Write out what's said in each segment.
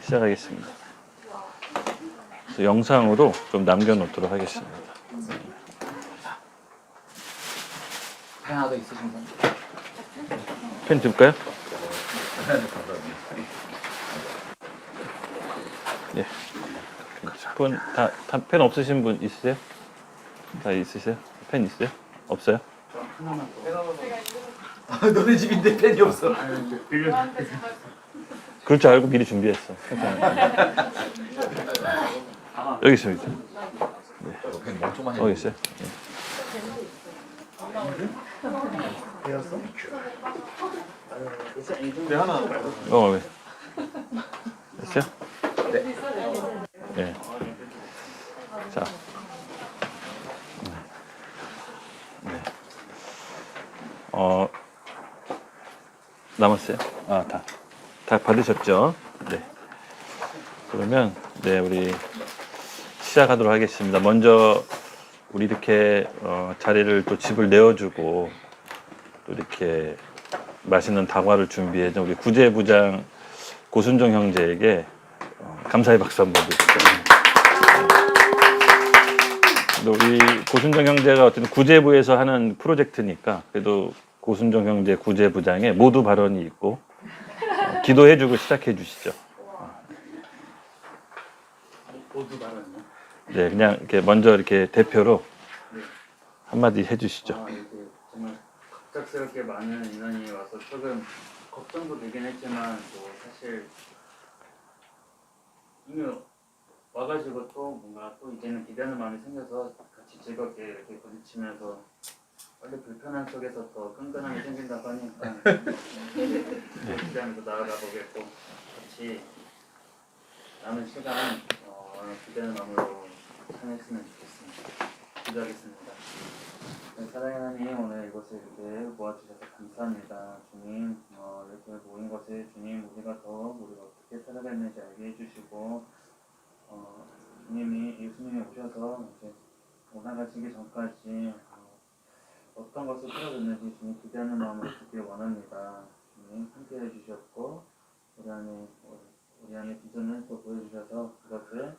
시작하겠습니다. 영상으로 좀 남겨놓도록 하겠습니다. 펜 하나 더 있으신 분? 펜 줄까요? 예. 분 다 펜 없으신 분 있으세요? 다 있으세요? 펜 있어요? 없어요? 저 하나만 더. 너네 집인데 펜이 없어. 그럴 줄 알고 미리 준비했어. 여기 있습니다. 펜 엄청 많이. 여기 있어요. 되었어? 네, 하나. 왜? 됐어요? 네. 자. 네. 남았어요? 다 받으셨죠? 네. 그러면, 네, 우리 시작하도록 하겠습니다. 먼저, 우리 이렇게, 자리를 또 집을 내어주고, 또 이렇게 맛있는 다과를 준비해준 우리 구제부장 고순정 형제에게 감사의 박수 한번 드립니다. 우리 고순정 형제가 어쨌든 구제부에서 하는 프로젝트니까 그래도 고순정 형제 구제부장의 모두 발언이 있고 기도해주고 시작해 주시죠. 모두 발언이요? 네, 그냥 이렇게 먼저 이렇게 대표로 한마디 해주시죠. 이렇게 정말 갑작스럽게 많은 인원이 와서 조금 걱정도 되긴 했지만 뭐 사실 이미 와가지고 또 뭔가 또 이제는 기대하는 마음이 생겨서 같이 즐겁게 이렇게 부딪히면서 원래 불편한 속에서 더 끈끈함이 생긴다고 하니까 기대하면서 나아가 보겠고 같이 남은 시간 기대하는 마음으로 참여했으면 좋겠습니다. 기도하겠습니다. 네, 사랑하는 하나님, 오늘 이곳에 이렇게 모아주셔서 감사합니다. 주님, 이렇게 모인 것에 주님 우리가 어떻게 살아갔는지 알게 해주시고 예수님이 오셔서 이제 오나가시기 전까지 어떤 것을 풀어줬는지 주님 기대하는 마음으로 듣길 원합니다. 주님 함께 해주셨고 우리 안에 비전을 또 보여주셔서 그것을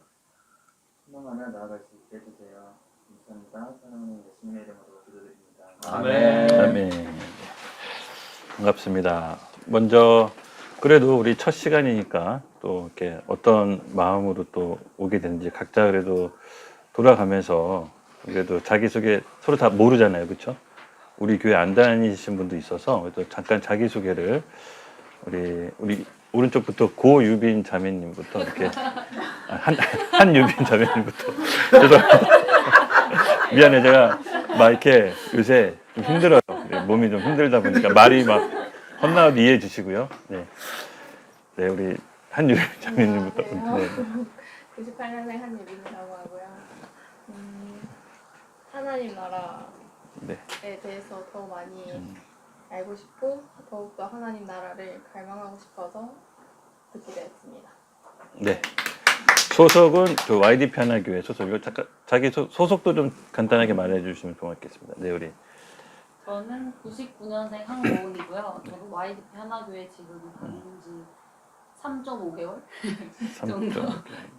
소망하며 나아갈 수 있게 해주세요. 감사합니다. 사랑하는 예수님의 이름으로 기도드립니다. 아멘. 아멘. 반갑습니다. 먼저 그래도 우리 첫 시간이니까 또 이렇게 어떤 마음으로 또 오게 됐는지 각자 그래도 돌아가면서 그래도 자기소개 서로 다 모르잖아요, 그렇죠? 우리 교회 안 다니신 분도 있어서 그래도 잠깐 자기소개를 우리 오른쪽부터 고유빈 자매님부터 이렇게 한유빈 자매님부터 미안해, 제가 막 이렇게 요새 좀 힘들어요. 몸이 좀 힘들다 보니까 말이 막 헛나와도 이해해 주시고요. 네, 우리 한유빈 자매님부터. 네. 98년생 한예빈이라고 하고요. 하나님 나라에 네. 대해서 더 많이 알고 싶고 더욱더 하나님 나라를 갈망하고 싶어서 듣게 되었습니다. 네. 소속은 그 YDP 하나교회 소속이고 잠깐 자기 소속도 좀 간단하게 말해 주시면 고맙겠습니다. 네, 우리. 저는 99년생 황모은이고요. 저도 YDP 하나교회 지금 다닌 지 3.5개월 정도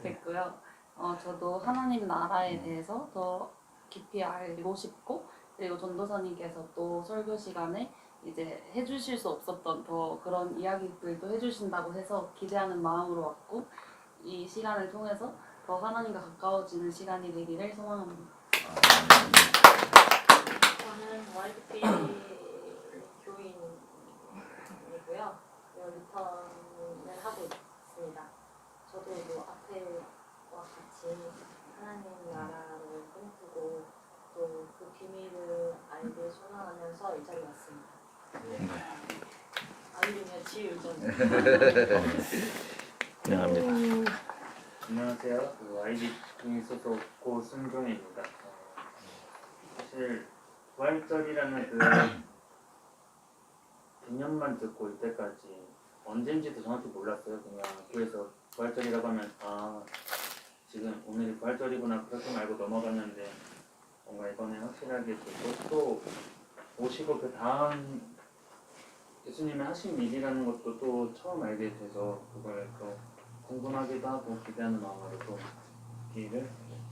됐고요. 저도 하나님 나라에 대해서 더 깊이 알고 싶고 그리고 전도사님께서 또 설교 시간에 이제 해주실 수 없었던 더 그런 이야기들도 해주신다고 해서 기대하는 마음으로 왔고 이 시간을 통해서 더 하나님과 가까워지는 시간이 되기를 소망합니다. 저는 YDP 교인이고요. 리턴을 하고 있습니다. 저도 뭐 앞에와 같이 하나님 나라를 꿈꾸고 또 그 비밀을 알길 소망하면서 이 자리에 왔습니다. 알리면 지유전. 안녕합니다. 안녕하세요. YDP 소속 고순종입니다. 사실 부활절이라는 그 개념만 듣고 이때까지 언젠지도 정확히 몰랐어요. 그냥 교회에서 부활절이라고 하면 지금 오늘이 부활절이구나 그렇게 말고 넘어갔는데 뭔가 이번에 확실하게 듣고 또 오시고 그 다음 예수님이 하신 일이라는 것도 또 처음 알게 돼서 그걸 또 궁금하기도 하고 기대하는 마음으로 또 기회를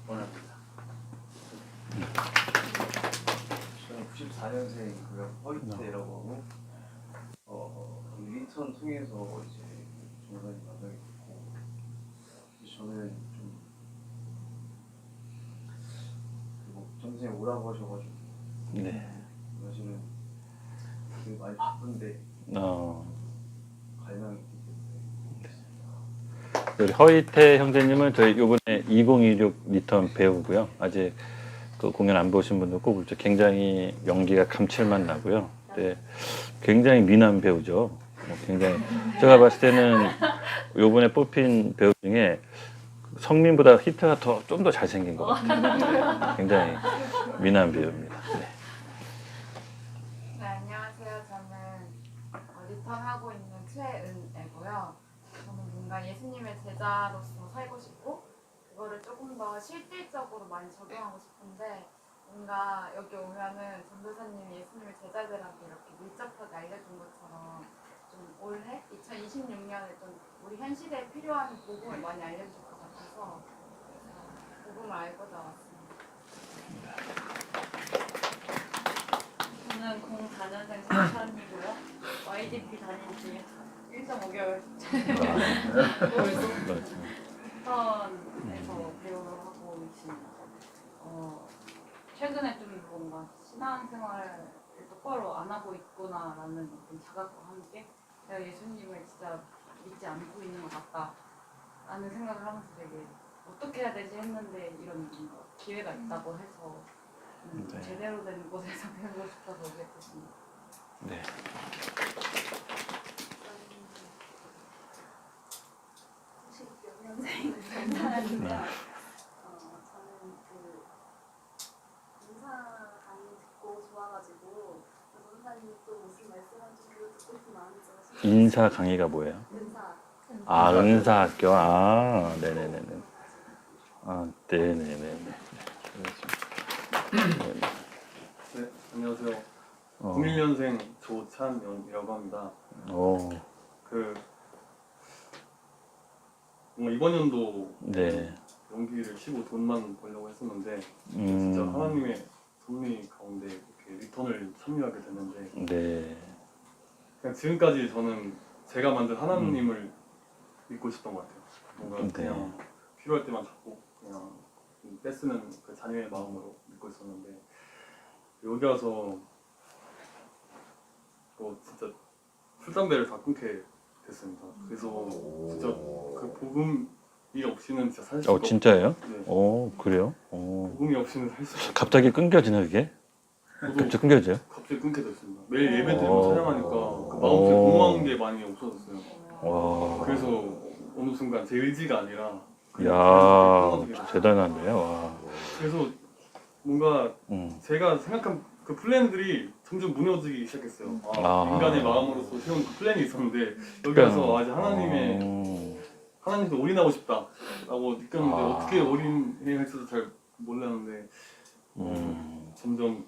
원합니다. 저는 94년생이고요. 허이테라고 하고 리턴 통해서 이제 정선이 만나게 됐고 저는 좀 그리고 정선이 오라고 하셔가지고 네. 사실은 되게 많이 바쁜데 갈망이 있기 때문에 우리 허이태 형제님은 저희 이번에 2026 리턴 배우고요. 아직 그 공연 안 보신 분들 꼭 보죠. 굉장히 연기가 감칠맛 나고요. 네, 굉장히 미남 배우죠. 굉장히 제가 봤을 때는 이번에 뽑힌 배우 중에 성민보다 히트가 좀 더 잘생긴 것 같아요. 굉장히 미남 배우입니다. 네. 네, 안녕하세요. 저는 리턴하고 있는 최은애고요. 저는 뭔가 예수님의 제자로서 살고 싶고 그거를 조금 더 실질적으로 많이 적용하고 싶은데 뭔가 여기 오면은 전도사님이 예수님의 제자들한테 이렇게 밀접하게 알려준 것처럼 좀 올해 2026년에 좀 우리 현 시대에 필요한 복음을 많이 알려줄 것 같아서 복음을 알고자 왔습니다. 저는 04년생 성찬이고요. YDP 다닌 지 1.5개월 리턴에서 배우를 하고 있습니다. 최근에 좀 뭔가 신앙생활을 똑바로 안 하고 있구나라는 어떤 자각과 함께 제가 예수님을 진짜 믿지 않고 있는 것 같다라는 생각을 하면서 되게 어떻게 해야 되지 했는데 이런 뭔가 기회가 있다고 해서 네. 제대로 된 곳에서 배우고 싶어서 오게 됐습니다. 네. 연생인데요. 저는 그 인사 강의 듣고 좋아가지고 선생님이 또 무슨 말씀하는지 그거 듣고 싶은 마음이 있어서 인사 강의가 뭐예요? 은사 아, 은사학교. 아, 네네네네. 아, 네네네네. 네, 안녕하세요. 어, 91년생 조찬영이라고 합니다. 오, 뭔가 이번 연도 네. 연기를 쉬고 돈만 벌려고 했었는데 진짜 음, 하나님의 섭리 가운데 이렇게 리턴을 참여하게 됐는데 네. 그냥 지금까지 저는 제가 만든 하나님을 믿고 있었던 것 같아요. 뭔가 네. 그냥 필요할 때만 잡고 그냥 떼쓰는 그 자녀의 마음으로 믿고 있었는데 여기 와서 진짜 술 담배를 다 끊게 됐습니다. 그래서 진짜 그 복음이 없이는 진짜 살 수가 진짜예요? 네. 오, 그래요? 오. 복음이 없이는 살 수가 없어요. 갑자기 끊겨지나, 그게? 저도 갑자기 끊겨져요? 갑자기 끊게 됐습니다. 매일 예배 오. 드리고 찬양하니까 그 마음속에 오. 공허한 게 많이 없어졌어요. 와. 그래서 어느 순간 제 의지가 아니라 그냥 야, 끊어지게 됐어요. 대단한데요? 와. 그래서 뭔가 음. 제가 생각한 그 플랜들이 점점 무너지기 시작했어요. 아. 인간의 마음으로서 세운 그 플랜이 있었는데 여기 그러니까, 와서 아직 하나님의 하나님께 올인하고 싶다라고 느꼈는데 아. 어떻게 올인할지도 잘 몰랐는데 점점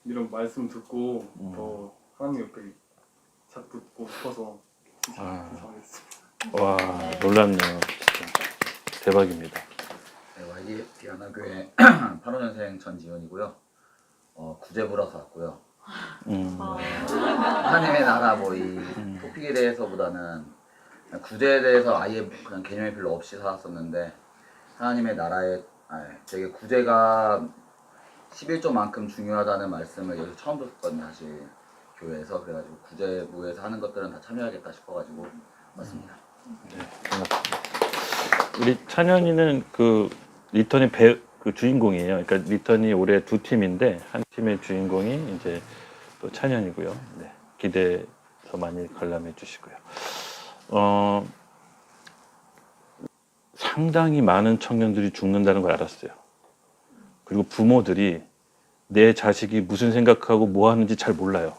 이런 말씀 듣고 더 하나님 옆에 잡붙고 싶어서 아. 신청하겠습니다. 와, 놀랍네요. 진짜. 대박입니다. 네, YDP 하나교회 85년생 전지훈이고요. 구제부라서 왔고요. 하나님의 나라 이 토픽에 대해서보다는 구제에 대해서 아예 그냥 개념이 별로 없이 살았었는데 하나님의 나라에 되게 구제가 11조만큼 중요하다는 말씀을 여기서 처음 듣거든요. 사실 교회에서. 그래가지고 구제부에서 하는 것들은 다 참여하겠다 싶어가지고 왔습니다. 네, 반갑습니다. 우리 찬현이는 그 리턴의 그 주인공이에요. 그러니까 리턴이 올해 두 팀인데 한 팀의 주인공이 이제 또 찬현이고요. 네, 기대해서 많이 관람해 주시고요. 상당히 많은 청년들이 죽는다는 걸 알았어요. 그리고 부모들이 내 자식이 무슨 생각하고 뭐 하는지 잘 몰라요.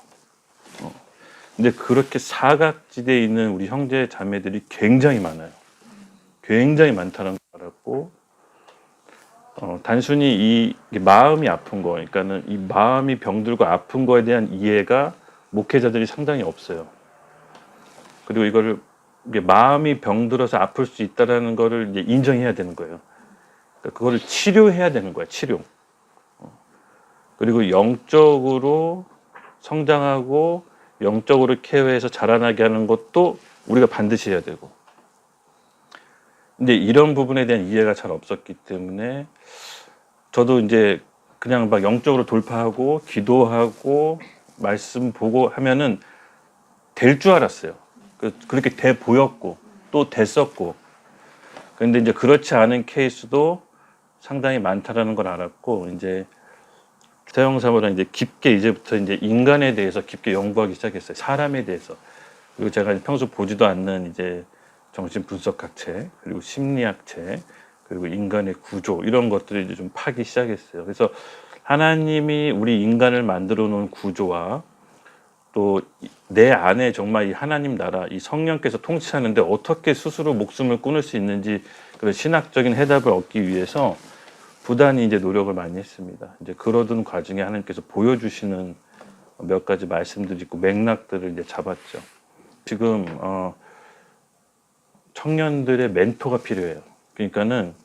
근데 그렇게 사각지대에 있는 우리 형제 자매들이 굉장히 많아요. 굉장히 많다는 걸 알았고 단순히 이 마음이 아픈 거, 그러니까는 이 마음이 병들고 아픈 거에 대한 이해가 목회자들이 상당히 없어요. 그리고 이거를 이게 마음이 병들어서 아플 수 있다라는 거를 이제 인정해야 되는 거예요. 그러니까 그거를 치료해야 되는 거야, 치료. 그리고 영적으로 성장하고 영적으로 케어해서 자라나게 하는 것도 우리가 반드시 해야 되고. 근데 이런 부분에 대한 이해가 잘 없었기 때문에 저도 이제 그냥 막 영적으로 돌파하고 기도하고 말씀 보고 하면은 될 줄 알았어요. 그렇게 돼 보였고 또 됐었고. 그런데 이제 그렇지 않은 케이스도 상당히 많다라는 걸 알았고, 이제 태영사모랑 이제 깊게 이제부터 이제 인간에 대해서 깊게 연구하기 시작했어요. 사람에 대해서. 그리고 제가 평소 보지도 않는 이제 정신 분석학 책, 그리고 심리학 책, 그리고 인간의 구조, 이런 것들을 이제 좀 파기 시작했어요. 그래서 하나님이 우리 인간을 만들어 놓은 구조와 또 내 안에 정말 이 하나님 나라, 이 성령께서 통치하는데 어떻게 스스로 목숨을 끊을 수 있는지 그런 신학적인 해답을 얻기 위해서 부단히 이제 노력을 많이 했습니다. 이제 그러던 과정에 하나님께서 보여주시는 몇 가지 말씀들이 있고 맥락들을 이제 잡았죠. 지금 청년들의 멘토가 필요해요. 그러니까는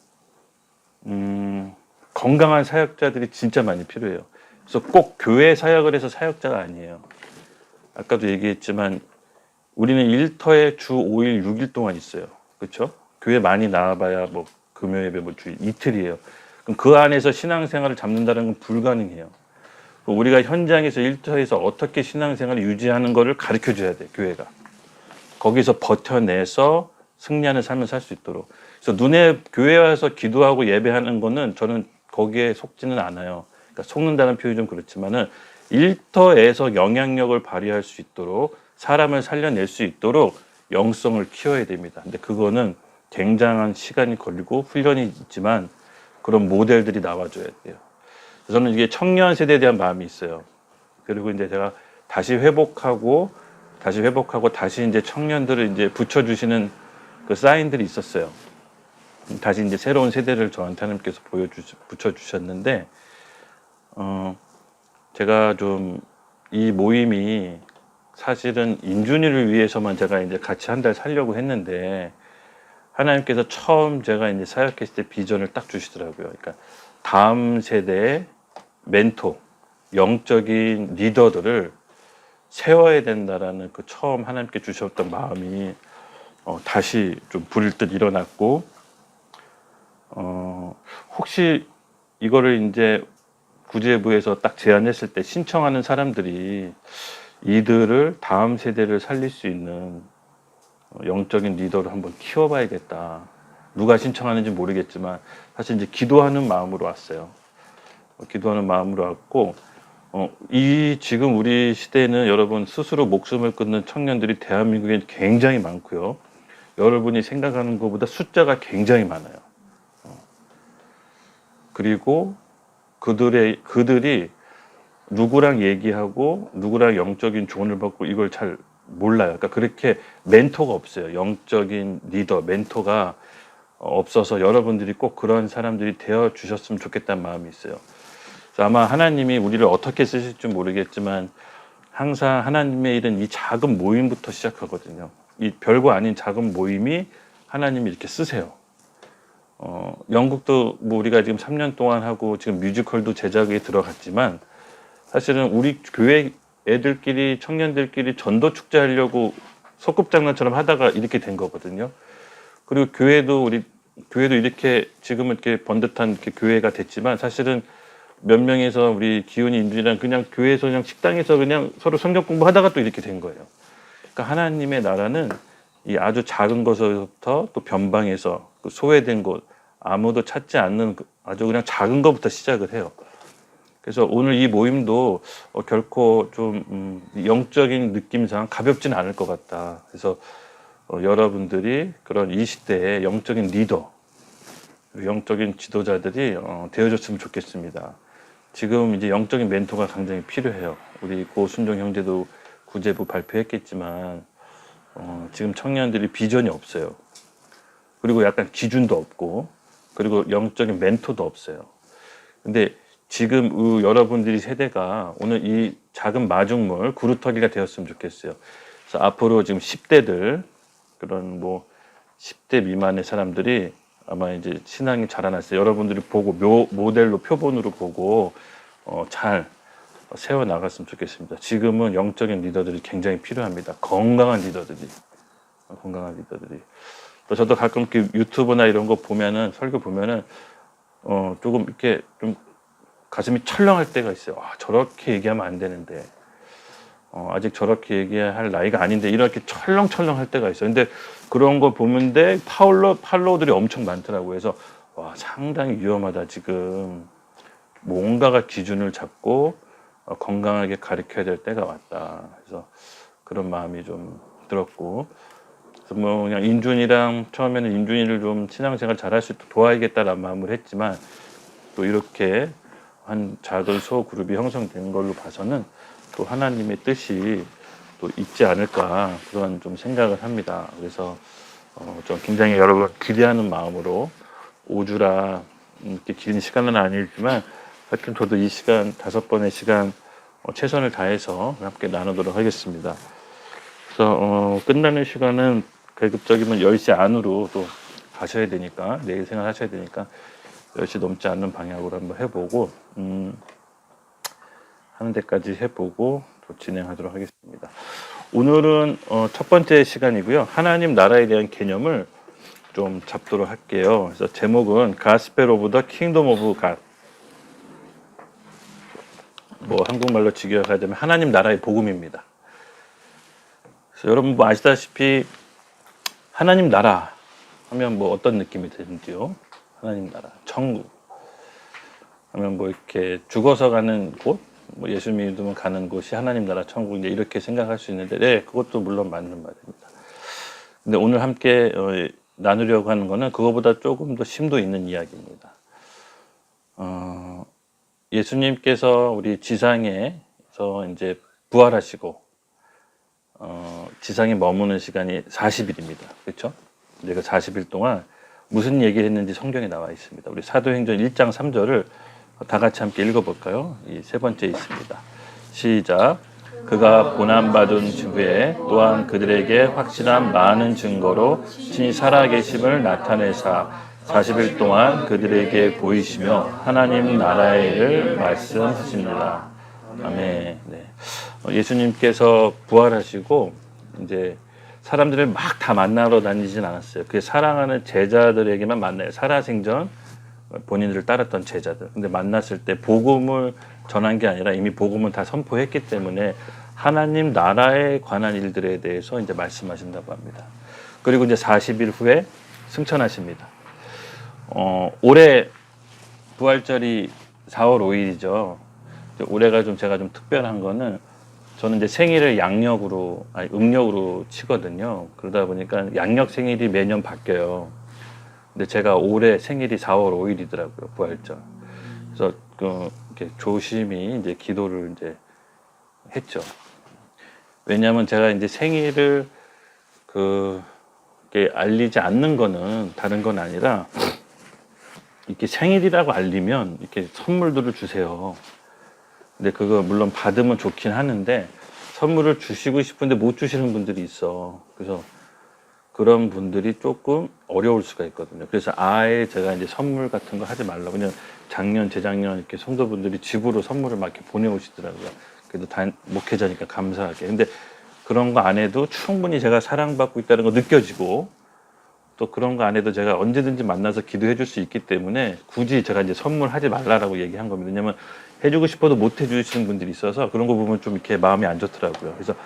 건강한 사역자들이 진짜 많이 필요해요. 그래서 꼭 교회 사역을 해서 사역자가 아니에요. 아까도 얘기했지만 우리는 일터에 주 5일, 6일 동안 있어요. 그렇죠? 교회 많이 나와봐야 뭐 금요 예배 뭐 주 이틀이에요. 그럼 그 안에서 신앙생활을 잡는다는 건 불가능해요. 우리가 현장에서 일터에서 어떻게 신앙생활을 유지하는 것을 가르쳐 줘야 돼, 교회가. 거기서 버텨내서 승리하는 삶을 살 수 있도록. 그래서 눈에 교회 와서 기도하고 예배하는 거는 저는 거기에 속지는 않아요. 그러니까 속는다는 표현이 좀 그렇지만은 일터에서 영향력을 발휘할 수 있도록, 사람을 살려낼 수 있도록 영성을 키워야 됩니다. 근데 그거는 굉장한 시간이 걸리고 훈련이 있지만 그런 모델들이 나와줘야 돼요. 저는 이게 청년 세대에 대한 마음이 있어요. 그리고 이제 제가 다시 회복하고 다시 이제 청년들을 이제 붙여주시는 그 사인들이 있었어요. 다시 이제 새로운 세대를 저한테 하나님께서 붙여주셨는데, 제가 좀 이 모임이 사실은 인준이를 위해서만 제가 이제 같이 한 달 살려고 했는데, 하나님께서 처음 제가 이제 사역했을 때 비전을 딱 주시더라고요. 그러니까 다음 세대의 멘토, 영적인 리더들을 세워야 된다라는 그 처음 하나님께 주셨던 마음이 다시 좀 불일 듯 일어났고, 혹시 이거를 이제 구제부에서 딱 제안했을 때 신청하는 사람들이 이들을 다음 세대를 살릴 수 있는 영적인 리더를 한번 키워봐야겠다. 누가 신청하는지 모르겠지만 사실 이제 기도하는 마음으로 왔어요. 기도하는 마음으로 왔고, 이 지금 우리 시대에는 여러분 스스로 목숨을 끊는 청년들이 대한민국에 굉장히 많고요. 여러분이 생각하는 것보다 숫자가 굉장히 많아요. 그리고 그들이 누구랑 얘기하고 누구랑 영적인 조언을 받고 이걸 잘 몰라요. 그러니까 그렇게 멘토가 없어요. 영적인 리더, 멘토가 없어서 여러분들이 꼭 그런 사람들이 되어 주셨으면 좋겠다는 마음이 있어요. 그래서 아마 하나님이 우리를 어떻게 쓰실지 모르겠지만 항상 하나님의 일은 이 작은 모임부터 시작하거든요. 이 별거 아닌 작은 모임이 하나님이 이렇게 쓰세요. 영국도 뭐 우리가 지금 3년 동안 하고 지금 뮤지컬도 제작에 들어갔지만 사실은 우리 교회 애들끼리 청년들끼리 전도 축제 하려고 소꿉장난처럼 하다가 이렇게 된 거거든요. 그리고 교회도 이렇게 지금은 이렇게 번듯한 이렇게 교회가 됐지만 사실은 몇 명에서 우리 기훈이 인준이랑 그냥 교회에서 그냥 식당에서 그냥 서로 성경 공부하다가 또 이렇게 된 거예요. 그러니까 하나님의 나라는 이 아주 작은 것부터 또 변방에서 그 소외된 곳, 아무도 찾지 않는 아주 그냥 작은 것부터 시작을 해요. 그래서 오늘 이 모임도 결코 좀 영적인 느낌상 가볍지는 않을 것 같다. 그래서 여러분들이 그런 이 시대의 영적인 리더, 영적인 지도자들이 되어줬으면 좋겠습니다. 지금 이제 영적인 멘토가 굉장히 필요해요. 우리 고순정 형제도 구제부 발표했겠지만 지금 청년들이 비전이 없어요. 그리고 약간 기준도 없고, 그리고 영적인 멘토도 없어요. 근데 지금 여러분들이 세대가 오늘 이 작은 마중물 구루터기가 되었으면 좋겠어요. 그래서 앞으로 지금 10대들 그런 뭐 10대 미만의 사람들이 아마 이제 신앙이 자라났을 때 여러분들이 보고 모델로 표본으로 보고 잘 세워 나갔으면 좋겠습니다. 지금은 영적인 리더들이 굉장히 필요합니다. 건강한 리더들이. 또 저도 가끔 그 유튜브나 이런 거 보면은 설교 보면은 조금 이렇게 좀 가슴이 철렁할 때가 있어요. 아, 저렇게 얘기하면 안 되는데. 아직 저렇게 얘기할 나이가 아닌데 이렇게 철렁철렁할 때가 있어요. 근데 그런 거 보는데 팔로우들이 엄청 많더라고요. 그래서 와, 상당히 위험하다 지금. 뭔가가 기준을 잡고 건강하게 가르쳐야 될 때가 왔다. 그래서 그런 마음이 좀 들었고, 그래서 뭐 그냥 처음에는 인준이를 좀 신앙생활 잘할 수 있도록 도와야겠다라는 마음을 했지만, 또 이렇게 한 작은 소그룹이 형성된 걸로 봐서는 또 하나님의 뜻이 또 있지 않을까 그런 좀 생각을 합니다. 그래서 좀 굉장히 여러분 기대하는 마음으로 5주라 이렇게 긴 시간은 아니지만 하여튼 저도 이 시간 5번의 시간 최선을 다해서 함께 나누도록 하겠습니다. 그래서 끝나는 시간은 계급적이면 10시 안으로 또 가셔야 되니까, 내일 생활하셔야 되니까 10시 넘지 않는 방향으로 한번 해보고 하는 데까지 해보고 또 진행하도록 하겠습니다. 오늘은 첫 번째 시간이고요. 하나님 나라에 대한 개념을 좀 잡도록 할게요. 그래서 제목은 Gospel of the Kingdom of God. 뭐 한국말로 직역하자면 하나님 나라의 복음입니다. 그래서 여러분 뭐 아시다시피 하나님 나라 하면 뭐 어떤 느낌이 드는지요? 하나님 나라, 천국 하면 뭐 이렇게 죽어서 가는 곳, 뭐 예수 믿으면 가는 곳이 하나님 나라, 천국 이제 이렇게 생각할 수 있는데, 네, 그것도 물론 맞는 말입니다. 근데 오늘 함께 나누려고 하는 거는 그거보다 조금 더 심도 있는 이야기입니다. 예수님께서 우리 지상에서 이제 부활하시고 지상에 머무는 시간이 40일입니다. 그렇죠? 내가 40일 동안 무슨 얘기를 했는지 성경에 나와 있습니다. 우리 사도행전 1장 3절을 다 같이 함께 읽어볼까요? 이 세 번째 있습니다. 시작. 그가 고난받은 후에 또한 그들에게 확실한 많은 증거로 친히 살아계심을 나타내사 40일 동안 그들에게 보이시며 하나님 나라의 일을 말씀하십니다. 아멘. 네. 예수님께서 부활하시고 이제 사람들을 막 다 만나러 다니진 않았어요. 그 사랑하는 제자들에게만 만나요. 살아생전 본인들을 따랐던 제자들. 근데 만났을 때 복음을 전한 게 아니라 이미 복음을 다 선포했기 때문에 하나님 나라에 관한 일들에 대해서 이제 말씀하신다고 합니다. 그리고 이제 40일 후에 승천하십니다. 올해 부활절이 4월 5일이죠. 올해가 제가 좀 특별한 거는 저는 이제 생일을 음력으로 치거든요. 그러다 보니까 양력 생일이 매년 바뀌어요. 근데 제가 올해 생일이 4월 5일이더라고요, 부활절. 그래서 이렇게 조심히 이제 기도를 이제 했죠. 왜냐하면 제가 이제 생일을 이렇게 알리지 않는 거는 다른 건 아니라 이렇게 생일이라고 알리면 이렇게 선물들을 주세요. 근데 그거 물론 받으면 좋긴 하는데 선물을 주시고 싶은데 못 주시는 분들이 있어. 그래서 그런 분들이 조금 어려울 수가 있거든요. 그래서 아예 제가 이제 선물 같은 거 하지 말라고 그냥 작년, 재작년 이렇게 성도분들이 집으로 선물을 막 이렇게 보내오시더라고요. 그래도 목회자니까 감사하게. 근데 그런 거 안 해도 충분히 제가 사랑받고 있다는 거 느껴지고 또 그런 거 안 해도 제가 언제든지 만나서 기도해 줄 수 있기 때문에 굳이 제가 이제 선물하지 말라라고 얘기한 겁니다. 왜냐면 해주고 싶어도 못 해주시는 분들이 있어서 그런 거 보면 좀 이렇게 마음이 안 좋더라고요. 그래서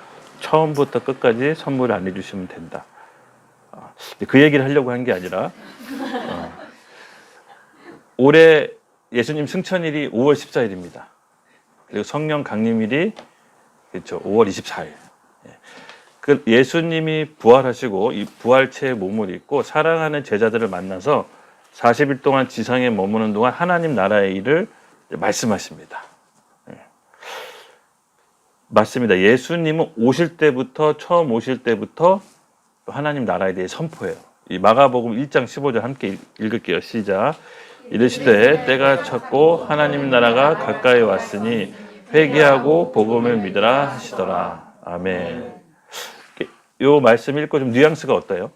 처음부터 끝까지 선물을 안 해주시면 된다. 그 얘기를 하려고 한 게 아니라 올해 예수님 승천일이 5월 14일입니다. 그리고 성령 강림일이 그렇죠 5월 24일. 그 예수님이 부활하시고 이 부활체의 몸을 입고 사랑하는 제자들을 만나서 40일 동안 지상에 머무는 동안 하나님 나라의 일을 말씀하십니다. 맞습니다. 예수님은 처음 오실 때부터 하나님 나라에 대해 선포해요. 이 마가복음 1장 15절 함께 읽을게요. 시작. 이르시되 때가 찼고 하나님 나라가 가까이 왔으니 회개하고 복음을 믿으라 하시더라. 아멘. 요 말씀 읽고 좀 뉘앙스가 어때요?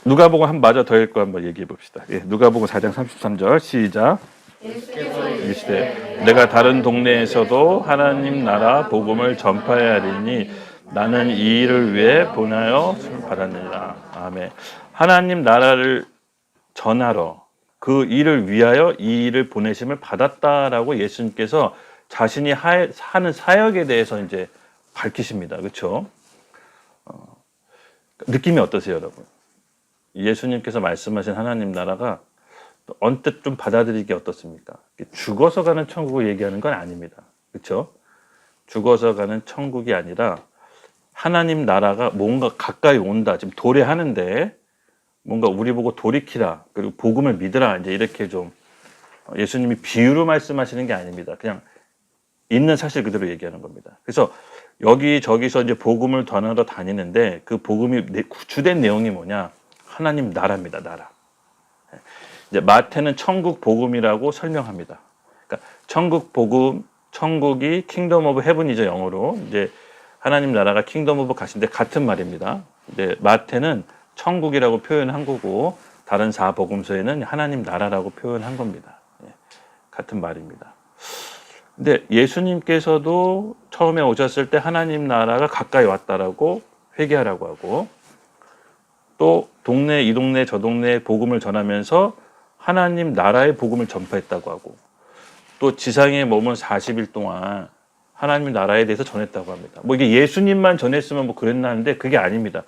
누가복음 한 마저 더 읽고 한번 얘기해 봅시다. 예, 누가복음 4장 33절 시작. 이르시되 내가 다른 동네에서도 하나님 나라 복음을 전파해야 하리니 나는 이 일을 위해 보내어 받았느니라. 아멘. 하나님 나라를 전하러 그 일을 위하여 이 일을 보내심을 받았다라고 예수님께서 자신이 하는 사역에 대해서 이제 밝히십니다. 그렇죠? 느낌이 어떠세요, 여러분? 예수님께서 말씀하신 하나님 나라가 언뜻 좀 받아들이기 어떻습니까? 죽어서 가는 천국을 얘기하는 건 아닙니다. 그렇죠? 죽어서 가는 천국이 아니라 하나님 나라가 뭔가 가까이 온다. 지금 도래하는데 뭔가 우리 보고 돌이키라. 그리고 복음을 믿으라. 이제 이렇게 좀 예수님이 비유로 말씀하시는 게 아닙니다. 그냥 있는 사실 그대로 얘기하는 겁니다. 그래서 여기저기서 이제 복음을 전하러 다니는데 그 복음이 주된 내용이 뭐냐? 하나님 나라입니다. 나라. 이제 마태는 천국 복음이라고 설명합니다. 그러니까 천국 복음, 천국이 킹덤 오브 헤븐이죠, 영어로. 이제 하나님 나라가 킹덤 오브 가신데 같은 말입니다. 이제 마태는 천국이라고 표현한 거고 다른 사복음서에는 하나님 나라라고 표현한 겁니다. 같은 말입니다. 근데 예수님께서도 처음에 오셨을 때 하나님 나라가 가까이 왔다라고 회개하라고 하고 또 동네 이 동네 저 동네에 복음을 전하면서 하나님 나라의 복음을 전파했다고 하고 또 지상에 머문 40일 동안 하나님 나라에 대해서 전했다고 합니다. 뭐 이게 예수님만 전했으면 뭐 그랬나 하는데 그게 아닙니다.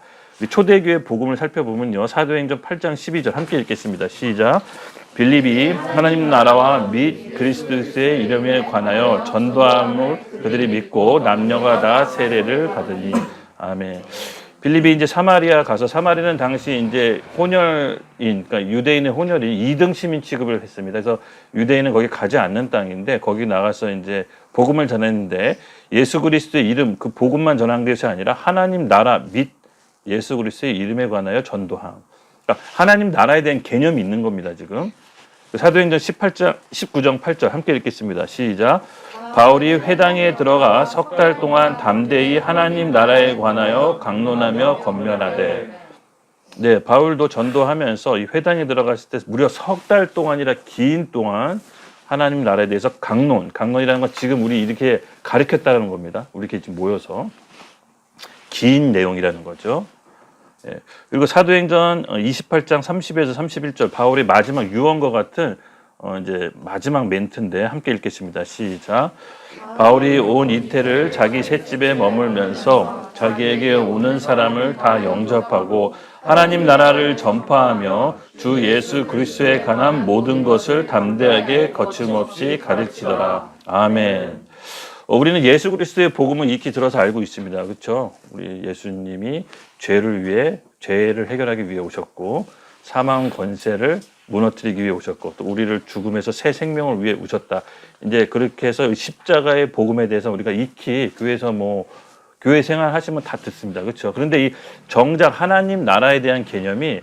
초대교회 복음을 살펴보면요. 사도행전 8장 12절 함께 읽겠습니다. 시작. 빌립이 하나님 나라와 및 그리스도의 이름에 관하여 전도함을 그들이 믿고 남녀가 다 세례를 받으니. 아멘. 빌립이 이제 사마리아 가서 사마리아는 당시 이제 혼혈인, 그러니까 유대인의 혼혈인 2등 시민 취급을 했습니다. 그래서 유대인은 거기 가지 않는 땅인데 거기 나가서 이제 복음을 전했는데 예수 그리스도의 이름, 그 복음만 전한 것이 아니라 하나님 나라 및 예수 그리스도의 이름에 관하여 전도함. 그러니까 하나님 나라에 대한 개념이 있는 겁니다, 지금. 사도행전 19장 8절 함께 읽겠습니다. 시작. 바울이 회당에 들어가 석 달 동안 담대히 하나님 나라에 관하여 강론하며 권면하되. 네, 바울도 전도하면서 이 회당에 들어갔을 때 무려 석 달 동안이라 긴 동안 하나님 나라에 대해서 강론이라는 건 지금 우리 이렇게 가르쳤다는 겁니다. 우리 이렇게 지금 모여서 긴 내용이라는 거죠. 예. 그리고 사도행전 28장 30에서 31절 바울의 마지막 유언과 같은 이제 마지막 멘트인데 함께 읽겠습니다. 시작. 바울이 온 이태를 자기 셋집에 머물면서 자기에게 오는 사람을 다 영접하고 하나님 나라를 전파하며 주 예수 그리스도에 관한 모든 것을 담대하게 거침없이 가르치더라. 아멘. 우리는 예수 그리스도의 복음은 익히 들어서 알고 있습니다. 그렇죠? 우리 예수님이 죄를 해결하기 위해 오셨고 사망 권세를 무너뜨리기 위해 오셨고 또 우리를 죽음에서 새 생명을 위해 오셨다. 이제 그렇게 해서 십자가의 복음에 대해서 우리가 익히 교회에서 뭐 교회 생활 하시면 다 듣습니다. 그렇죠? 그런데 이 정작 하나님 나라에 대한 개념이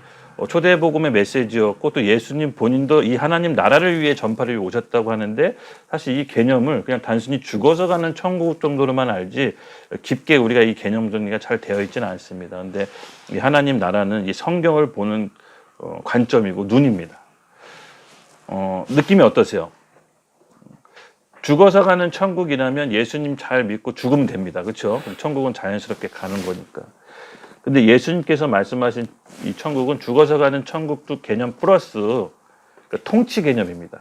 초대 복음의 메시지였고 또 예수님 본인도 이 하나님 나라를 위해 전파를 위해 오셨다고 하는데 사실 이 개념을 그냥 단순히 죽어서 가는 천국 정도로만 알지 깊게 우리가 이 개념 정리가 잘 되어 있지는 않습니다. 그런데 이 하나님 나라는 이 성경을 보는 관점이고 눈입니다. 느낌이 어떠세요? 죽어서 가는 천국이라면 예수님 잘 믿고 죽으면 됩니다. 그렇죠? 천국은 자연스럽게 가는 거니까. 근데 예수님께서 말씀하신 이 천국은 죽어서 가는 천국도 개념 플러스 그러니까 통치 개념입니다.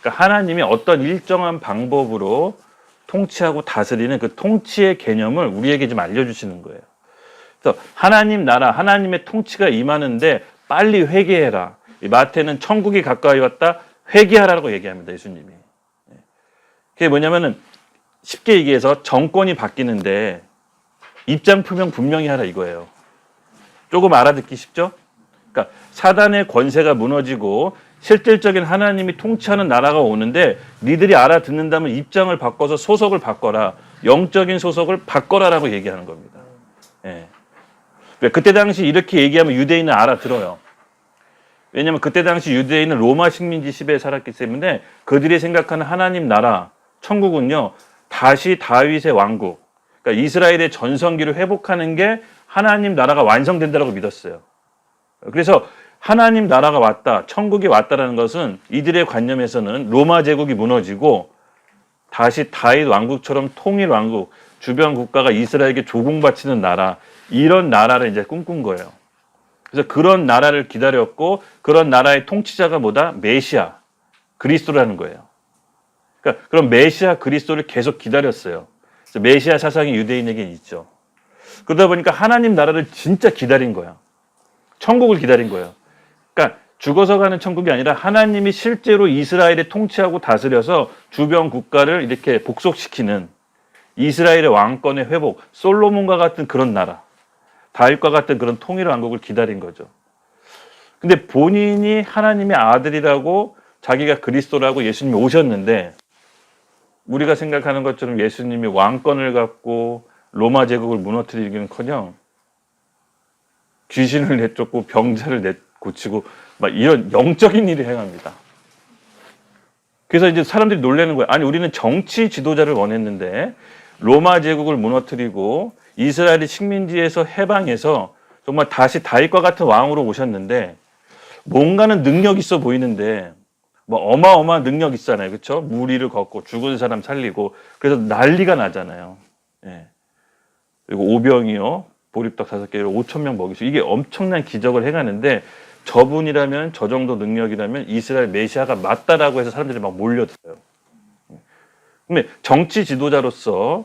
그러니까 하나님이 어떤 일정한 방법으로 통치하고 다스리는 그 통치의 개념을 우리에게 좀 알려주시는 거예요. 그래서 하나님 나라, 하나님의 통치가 임하는데 빨리 회개해라. 마태는 천국이 가까이 왔다, 회개하라고 얘기합니다. 예수님이. 그게 뭐냐면은 쉽게 얘기해서 정권이 바뀌는데 입장 표명 분명히 하라 이거예요. 조금 알아듣기 쉽죠? 그러니까 사단의 권세가 무너지고 실질적인 하나님이 통치하는 나라가 오는데 니들이 알아듣는다면 입장을 바꿔서 소속을 바꿔라. 영적인 소속을 바꿔라라고 얘기하는 겁니다. 예. 그때 당시 이렇게 얘기하면 유대인은 알아들어요. 왜냐하면 그때 당시 유대인은 로마 식민지 시대에 살았기 때문에 그들이 생각하는 하나님 나라, 천국은요. 다시 다윗의 왕국, 그러니까 이스라엘의 전성기를 회복하는 게 하나님 나라가 완성된다라고 믿었어요. 그래서 하나님 나라가 왔다, 천국이 왔다라는 것은 이들의 관념에서는 로마 제국이 무너지고 다시 다윗 왕국처럼 통일 왕국, 주변 국가가 이스라엘에게 조공바치는 나라, 이런 나라를 이제 꿈꾼 거예요. 그래서 그런 나라를 기다렸고 그런 나라의 통치자가 뭐다? 메시아, 그리스도라는 거예요. 그러니까 그런 메시아 그리스도를 계속 기다렸어요. 그래서 메시아 사상이 유대인에게 있죠. 그러다 보니까 하나님 나라를 진짜 기다린 거야. 천국을 기다린 거예요. 그러니까 죽어서 가는 천국이 아니라 하나님이 실제로 이스라엘에 통치하고 다스려서 주변 국가를 이렇게 복속시키는 이스라엘의 왕권의 회복, 솔로몬과 같은 그런 나라, 다윗과 같은 그런 통일 왕국을 기다린 거죠. 근데 본인이 하나님의 아들이라고 자기가 그리스도라고 예수님이 오셨는데 우리가 생각하는 것처럼 예수님이 왕권을 갖고 로마 제국을 무너뜨리기는커녕 귀신을 내쫓고 병자를 고치고 막 이런 영적인 일을 행합니다. 그래서 이제 사람들이 놀라는 거예요. 아니 우리는 정치 지도자를 원했는데 로마 제국을 무너뜨리고 이스라엘의 식민지에서 해방해서 정말 다시 다윗과 같은 왕으로 오셨는데 뭔가는 능력 있어 보이는데 뭐 어마어마한 능력 있잖아요. 그렇죠? 무리를 걷고 죽은 사람 살리고 그래서 난리가 나잖아요. 예. 그리고 오병이요. 보립떡 5개를 5,000명 먹이시고 이게 엄청난 기적을 행하는데 저분이라면 저 정도 능력이라면 이스라엘 메시아가 맞다라고 해서 사람들이 막 몰려들어요. 근데 정치 지도자로서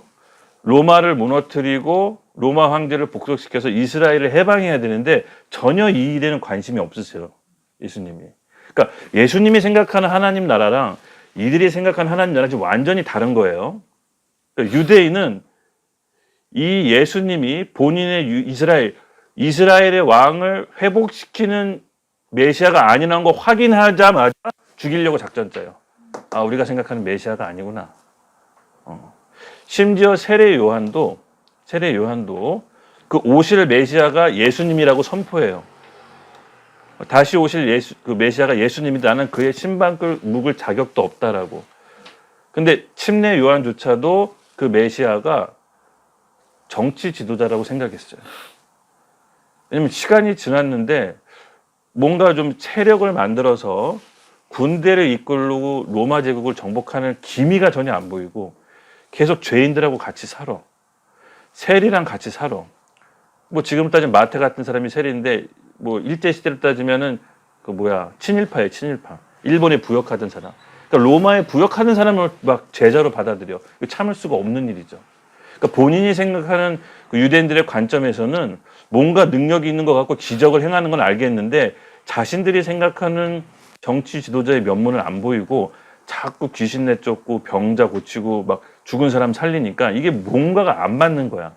로마를 무너뜨리고 로마 황제를 복속시켜서 이스라엘을 해방해야 되는데 전혀 이 일에는 관심이 없으세요. 예수님이. 그러니까 예수님이 생각하는 하나님 나라랑 이들이 생각하는 하나님 나라는 완전히 다른 거예요. 그러니까 유대인은 이 예수님이 본인의 이스라엘의 왕을 회복시키는 메시아가 아니라는 거 확인하자마자 죽이려고 작전 짜요. 아, 우리가 생각하는 메시아가 아니구나. 심지어 세례 요한도 그 오실 메시아가 예수님이라고 선포해요. 다시 오실 그 메시아가 예수님이다. 나는 그의 신방을 묵을 자격도 없다라고. 근데 침례 요한조차도 그 메시아가 정치 지도자라고 생각했어요. 왜냐면 시간이 지났는데 뭔가 좀 세력을 만들어서 군대를 이끌고 로마 제국을 정복하는 기미가 전혀 안 보이고 계속 죄인들하고 같이 살아. 세리랑 같이 살아. 뭐 지금 따지면 마태 같은 사람이 세리인데 뭐 일제시대로 따지면은 친일파예요, 친일파. 일본에 부역하던 사람. 그러니까 로마에 부역하는 사람을 막 제자로 받아들여. 이거 참을 수가 없는 일이죠. 그러니까 본인이 생각하는 그 유대인들의 관점에서는 뭔가 능력이 있는 것 같고 기적을 행하는 건 알겠는데 자신들이 생각하는 정치 지도자의 면모는 안 보이고 자꾸 귀신 내쫓고 병자 고치고 막 죽은 사람 살리니까 이게 뭔가가 안 맞는 거야.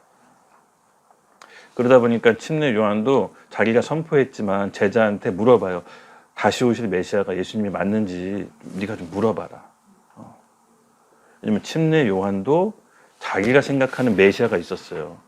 그러다 보니까 침례 요한도 자기가 선포했지만 제자한테 물어봐요. 다시 오실 메시아가 예수님이 맞는지 네가 좀 물어봐라. 왜냐면 침례 요한도 자기가 생각하는 메시아가 있었어요.